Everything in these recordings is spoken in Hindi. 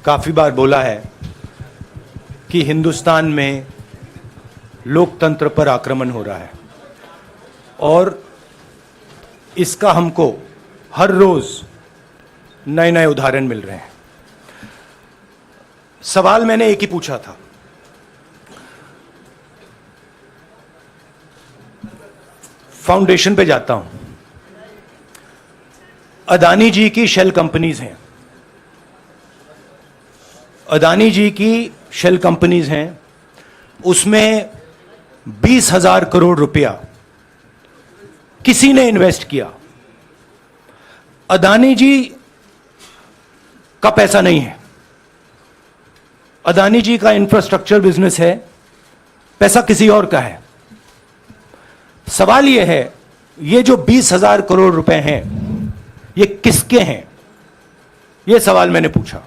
काफ़ी बार बोला है कि हिंदुस्तान में लोकतंत्र पर आक्रमण हो रहा है और इसका हमको हर रोज़ नए नए उदाहरण मिल रहे हैं। सवाल मैंने एक ही पूछा था, फाउंडेशन पे जाता हूं, अदानी जी की शेल कंपनीज हैं, अदानी जी की शेल कंपनीज हैं, उसमें 20,000 करोड़ रुपया किसी ने इन्वेस्ट किया। अदानी जी का पैसा नहीं है, अदानी जी का इंफ्रास्ट्रक्चर बिजनेस है, पैसा किसी और का है। सवाल यह है, ये जो 20,000 करोड़ रुपए हैं ये किसके हैं? यह सवाल मैंने पूछा।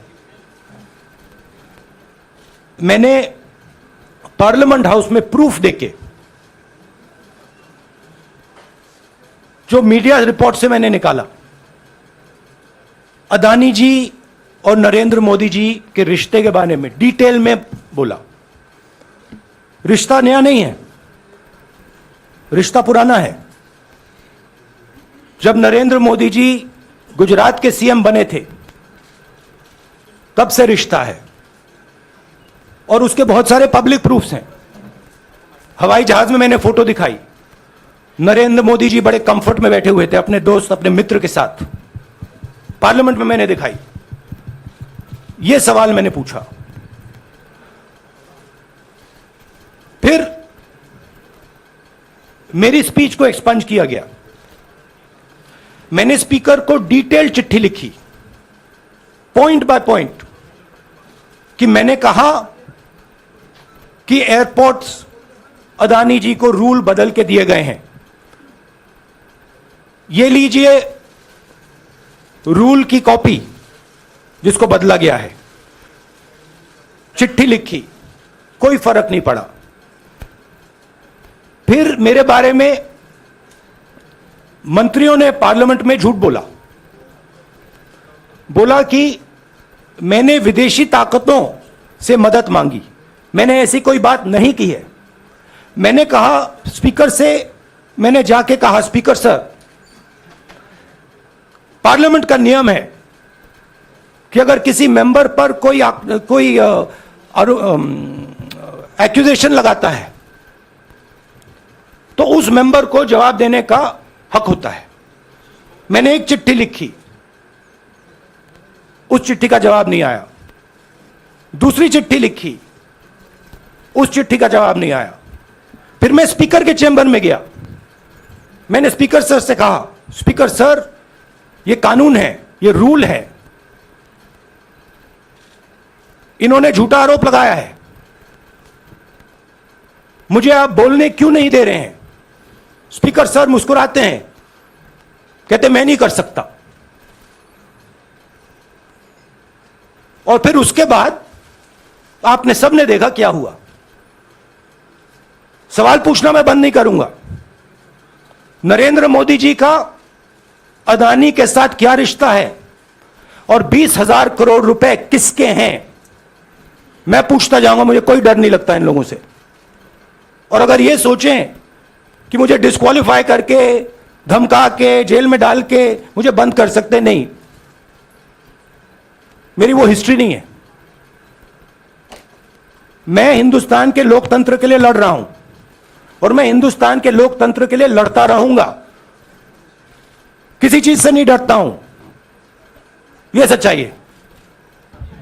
मैंने पार्लियामेंट हाउस में प्रूफ देके, जो मीडिया रिपोर्ट से मैंने निकाला, अदानी जी और नरेंद्र मोदी जी के रिश्ते के बारे में डिटेल में बोला। रिश्ता नया नहीं है, रिश्ता पुराना है। जब नरेंद्र मोदी जी गुजरात के सीएम बने थे तब से रिश्ता है और उसके बहुत सारे पब्लिक प्रूफ्स हैं। हवाई जहाज में मैंने फोटो दिखाई, नरेंद्र मोदी जी बड़े कंफर्ट में बैठे हुए थे अपने दोस्त, अपने मित्र के साथ। पार्लियामेंट में मैंने दिखाई। यह सवाल मैंने पूछा। फिर मेरी स्पीच को एक्सपंज किया गया। मैंने स्पीकर को डिटेल चिट्ठी लिखी, पॉइंट बाय पॉइंट, कि मैंने कहा कि एयरपोर्ट्स अदानी जी को रूल बदल के दिए गए हैं। ये लीजिए रूल की कॉपी जिसको बदला गया है। चिट्ठी लिखी, कोई फर्क नहीं पड़ा। फिर मेरे बारे में मंत्रियों ने पार्लियामेंट में झूठ बोला कि मैंने विदेशी ताकतों से मदद मांगी। मैंने ऐसी कोई बात नहीं की है। मैंने कहा स्पीकर से, मैंने जाके कहा, स्पीकर सर, पार्लियामेंट का नियम है कि अगर किसी मेंबर पर कोई एक्यूजेशन लगाता है तो उस मेंबर को जवाब देने का हक होता है। मैंने एक चिट्ठी लिखी, उस चिट्ठी का जवाब नहीं आया। दूसरी चिट्ठी लिखी, उस चिट्ठी का जवाब नहीं आया। फिर मैं स्पीकर के चेंबर में गया। मैंने स्पीकर सर से कहा, स्पीकर सर, यह कानून है, यह रूल है, इन्होंने झूठा आरोप लगाया है, मुझे आप बोलने क्यों नहीं दे रहे हैं? स्पीकर सर मुस्कुराते हैं, कहते मैं नहीं कर सकता। और फिर उसके बाद आपने सबने देखा क्या हुआ। सवाल पूछना मैं बंद नहीं करूंगा। नरेंद्र मोदी जी का अदानी के साथ क्या रिश्ता है और 20,000 करोड़ रुपए किसके हैं, मैं पूछता जाऊंगा। मुझे कोई डर नहीं लगता इन लोगों से। और अगर ये सोचें कि मुझे डिस्क्वालीफाई करके, धमका के, जेल में डाल के मुझे बंद कर सकते, नहीं, मेरी वो हिस्ट्री नहीं है। मैं हिंदुस्तान के लोकतंत्र के लिए लड़ रहा हूं और मैं हिंदुस्तान के लोकतंत्र के लिए लड़ता रहूंगा। किसी चीज से नहीं डरता हूं, यह सच्चाई है।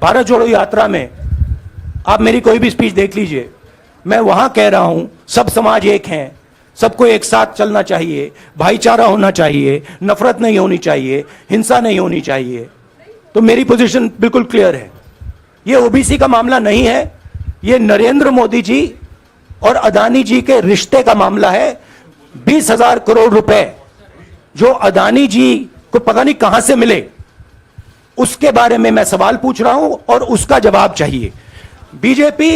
भारत जोड़ो यात्रा में आप मेरी कोई भी स्पीच देख लीजिए, मैं वहां कह रहा हूं सब समाज एक हैं, सबको एक साथ चलना चाहिए, भाईचारा होना चाहिए, नफरत नहीं होनी चाहिए, हिंसा नहीं होनी चाहिए। तो मेरी पोजीशन बिल्कुल क्लियर है। ये ओबीसी का मामला नहीं है, ये नरेंद्र मोदी जी और अदानी जी के रिश्ते का मामला है। 20,000 करोड़ रुपए जो अदानी जी को पता नहीं कहां से मिले, उसके बारे में मैं सवाल पूछ रहा हूं और उसका जवाब चाहिए। बीजेपी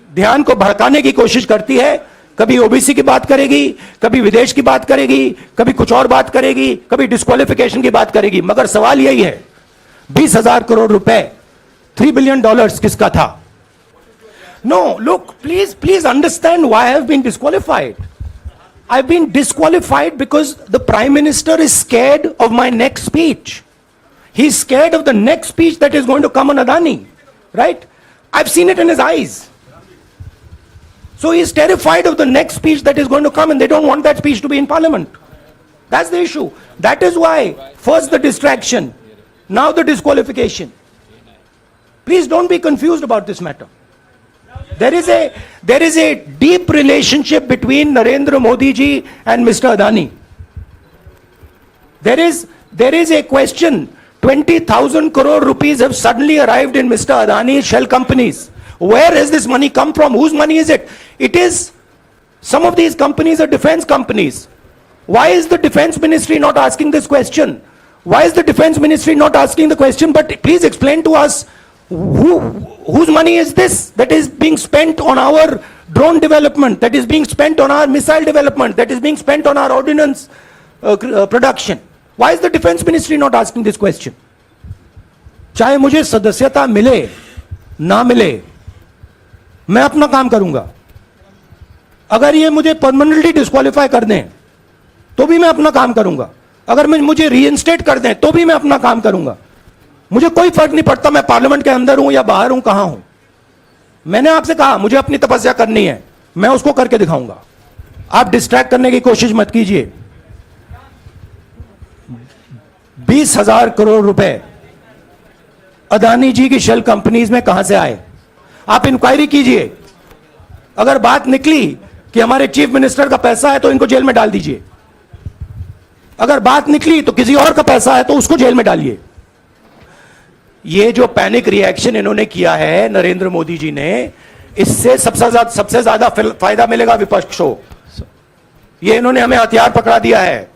ध्यान को भड़काने की कोशिश करती है, कभी ओबीसी की बात करेगी, कभी विदेश की बात करेगी, कभी कुछ और बात करेगी, कभी डिस्क्वालिफिकेशन की बात करेगी, मगर सवाल यही है 20,000 करोड़ रुपए $3 billion किसका था? No, look, please understand why I have been disqualified. I've been disqualified because the Prime Minister is scared of my next speech. He's scared of the next speech that is going to come on Adani, right? I've seen it in his eyes. So he's terrified of the next speech that is going to come, and they don't want that speech to be in Parliament. That's the issue. That is why, first the distraction, now the disqualification. Please don't be confused about this matter. There is a deep relationship between Narendra Modi ji and Mr. Adani. There is a question. 20,000 crore rupees have suddenly arrived in Mr. Adani's shell companies. Where has this money come from? Whose money is it? It is, some of these companies are defense companies. Why is the defense ministry not asking this question? Why is the defense ministry not asking the question? But please explain to us, whose money is this that is being spent on our drone development, that is being spent on our missile development, that is being spent on our ordnance production? Why is the defense ministry not asking this question? चाहे मुझे सदस्यता मिले ना मिले, मैं अपना काम करूंगा. अगर ये मुझे परमानेंटली डिस्क्वालीफाई कर दें तो भी मैं अपना काम करूंगा. अगर मुझे रीइंस्टेट कर दें तो भी मैं अपना काम करूंगा. मुझे कोई फर्क नहीं पड़ता मैं पार्लियामेंट के अंदर हूं या बाहर हूं, कहां हूं. मैंने आपसे कहा मुझे अपनी तपस्या करनी है, मैं उसको करके दिखाऊंगा. आप डिस्ट्रैक्ट करने की कोशिश मत कीजिए. 20,000 करोड़ रुपए अदानी जी की शेल कंपनीज में कहां से आए? आप इंक्वायरी कीजिए. अगर बात निकली कि हमारे चीफ मिनिस्टर का पैसा है तो इनको जेल में डाल दीजिए. अगर बात निकली तो किसी और का पैसा है तो उसको जेल में डालिए. ये जो पैनिक रिएक्शन इन्होंने किया है नरेंद्र मोदी जी ने, इससे सबसे ज्यादा फायदा मिलेगा विपक्ष को. ये इन्होंने हमें हथियार पकड़ा दिया है.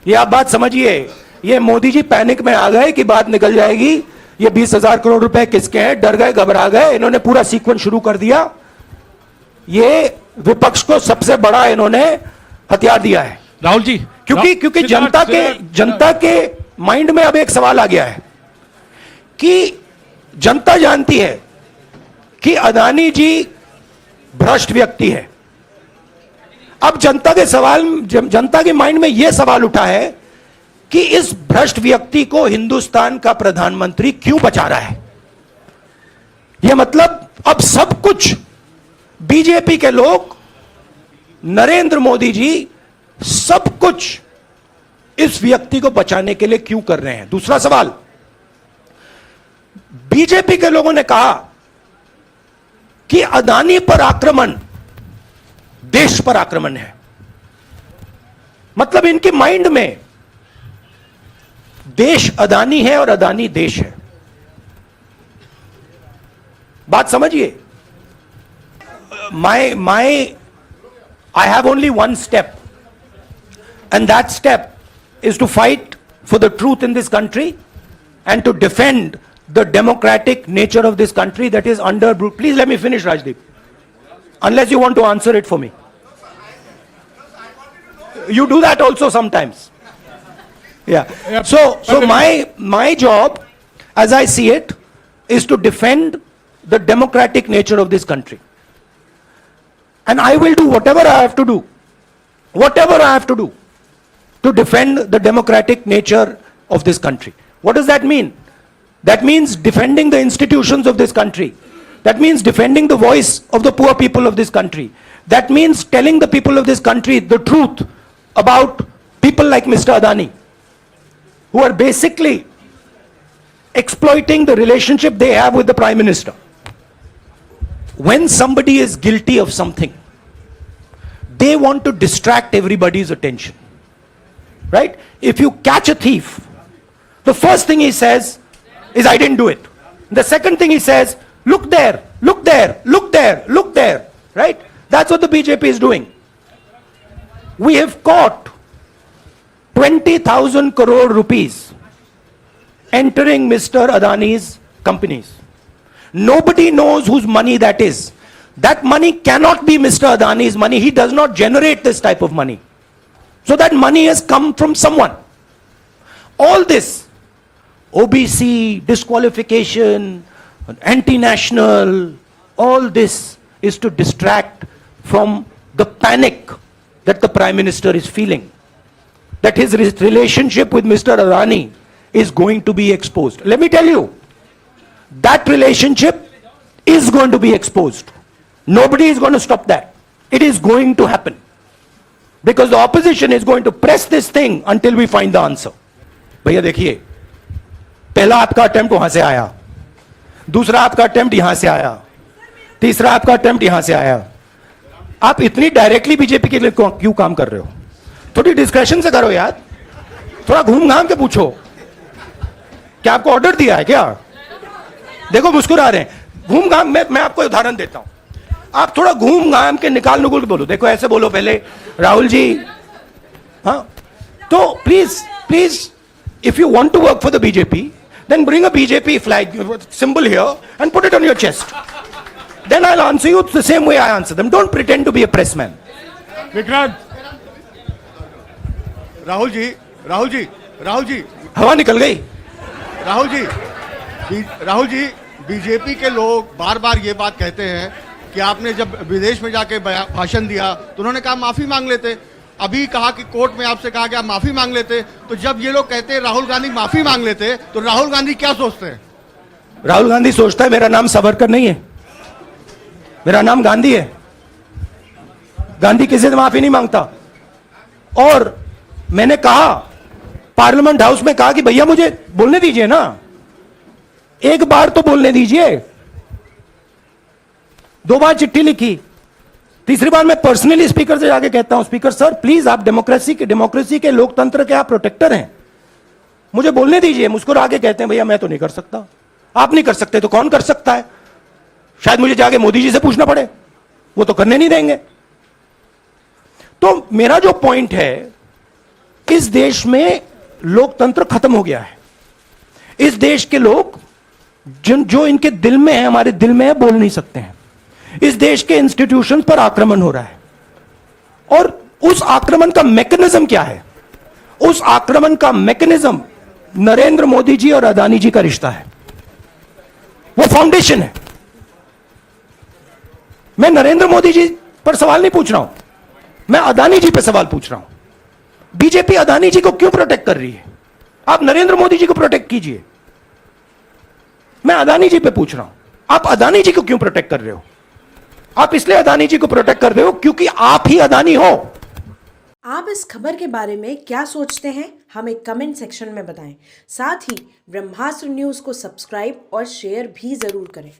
ये आप बात समझिए. ये मोदी जी पैनिक में आ गए कि बात निकल जाएगी. ये 20,000 करोड़ रुपए किसके हैं? डर गए, घबरा गए. इन्होंने पूरा सीक्वेंस शुरू कर दिया. ये विपक्ष को सबसे बड़ा इन्होंने हथियार दिया है. राहुल जी, क्योंकि जनता के माइंड में अब एक सवाल आ गया है कि जनता जानती है कि अदानी जी भ्रष्ट व्यक्ति है. अब जनता के माइंड में यह सवाल उठा है कि इस भ्रष्ट व्यक्ति को हिंदुस्तान का प्रधानमंत्री क्यों बचा रहा है. यह मतलब अब सब कुछ बीजेपी के लोग, नरेंद्र मोदी जी सब कुछ इस व्यक्ति को बचाने के लिए क्यों कर रहे हैं. दूसरा सवाल, बीजेपी के लोगों ने कहा कि अदानी पर आक्रमण देश पर आक्रमण है. मतलब इनके माइंड में देश अदानी है और अदानी देश है. बात समझिए. I have only one step, and that step is to fight for the truth in this country and to defend the democratic nature of this country that is under. Please let me finish, Rajdeep. Unless you want to answer it for me. You do that also sometimes. Yeah. So my job, as I see it, is to defend the democratic nature of this country. And I will do whatever I have to do. Whatever I have to do to defend the democratic nature of this country. What does that mean? That means defending the institutions of this country. That means defending the voice of the poor people of this country. That means telling the people of this country the truth about people like Mr. Adani, who are basically exploiting the relationship they have with the Prime Minister. When somebody is guilty of something, they want to distract everybody's attention. Right? If you catch a thief, the first thing he says is, I didn't do it. The second thing he says, look there, look there, look there, look there. Right? That's what the BJP is doing. We have caught 20,000 crore rupees entering Mr. Adani's companies. Nobody knows whose money that is. That money cannot be Mr. Adani's money. He does not generate this type of money. So that money has come from someone. All this, OBC, disqualification, anti-national, all this is to distract from the panic that the Prime Minister is feeling, that his relationship with Mr. Adani is going to be exposed. Let me tell you, that relationship is going to be exposed. Nobody is going to stop that. It is going to happen. Because the opposition is going to press this thing until we find the answer. भैया देखिए, पहला आपका अटेम्प्ट वहां से आया, दूसरा आपका अटेम्प्ट यहां से आया, तीसरा आपका अटेम्प्ट यहां से आया. आप इतनी डायरेक्टली बीजेपी के लिए क्यों काम कर रहे हो? थोड़ी डिस्कशन से करो यार, थोड़ा घूम घाम के पूछो. क्या आपको ऑर्डर दिया है क्या? देखो मुस्कुरा रहे हैं. घूम घाम, मैं आपको उदाहरण देता हूं. आप थोड़ा घूम घाम के निकाल नुकुल के बोलो. देखो ऐसे बोलो पहले, राहुल जी. हाँ, तो please if you want to work for the BJP, then bring a BJP flag symbol here and put it on your chest. Then I'll answer you the same way I answer them. Don't pretend to be a pressman. Vikrant, Rahul ji, हवा निकल गई. राहुल जी, बीजेपी के लोग बार बार ये बात कहते हैं कि आपने जब विदेश में जाके भाषण दिया तो उन्होंने कहा माफी मांग लेते. अभी कहा कि कोर्ट में आपसे कहा कि आप माफी मांग लेते. तो जब ये लोग कहते हैं राहुल गांधी माफी मांग लेते, तो राहुल गांधी क्या सोचते हैं? राहुल गांधी सोचता है मेरा नाम सावरकर नहीं है, मेरा नाम गांधी है. गांधी किसी से माफी नहीं मांगता. और मैंने कहा, पार्लियामेंट हाउस में कहा कि भैया मुझे बोलने दीजिए ना, एक बार तो बोलने दीजिए. 2 बार चिट्ठी लिखी, तीसरी बार मैं पर्सनली स्पीकर से जाके कहता हूं, स्पीकर सर प्लीज, आप डेमोक्रेसी के लोकतंत्र के आप प्रोटेक्टर हैं, मुझे बोलने दीजिए. मुस्कुरा के कहते हैं भैया मैं तो नहीं कर सकता. आप नहीं कर सकते तो कौन कर सकता है? शायद मुझे जाके मोदी जी से पूछना पड़े, वो तो करने नहीं देंगे. तो मेरा जो पॉइंट है, इस देश में लोकतंत्र खत्म हो गया है. इस देश के लोग जो इनके दिल में है, हमारे दिल में है, बोल नहीं सकते हैं. इस देश के इंस्टीट्यूशंस पर आक्रमण हो रहा है. और उस आक्रमण का मैकेनिज्म क्या है? उस आक्रमण का मैकेनिज्म नरेंद्र मोदी जी और अदानी जी का रिश्ता है. वो फाउंडेशन है. मैं नरेंद्र मोदी जी पर सवाल नहीं पूछ रहा हूं, मैं अदानी जी पर सवाल पूछ रहा हूं. बीजेपी अदानी जी को क्यों प्रोटेक्ट कर रही है? आप नरेंद्र मोदी जी को प्रोटेक्ट कीजिए. मैं अदानी जी पे पूछ रहा हूं, आप अदानी जी को क्यों प्रोटेक्ट कर रहे हो? आप इसलिए अदानी जी को प्रोटेक्ट कर रहे हो क्योंकि आप ही अदानी हो. आप इस खबर के बारे में क्या सोचते हैं, हमें कमेंट सेक्शन में बताएं. साथ ही ब्रह्मास्त्र न्यूज को सब्सक्राइब और शेयर भी जरूर करें.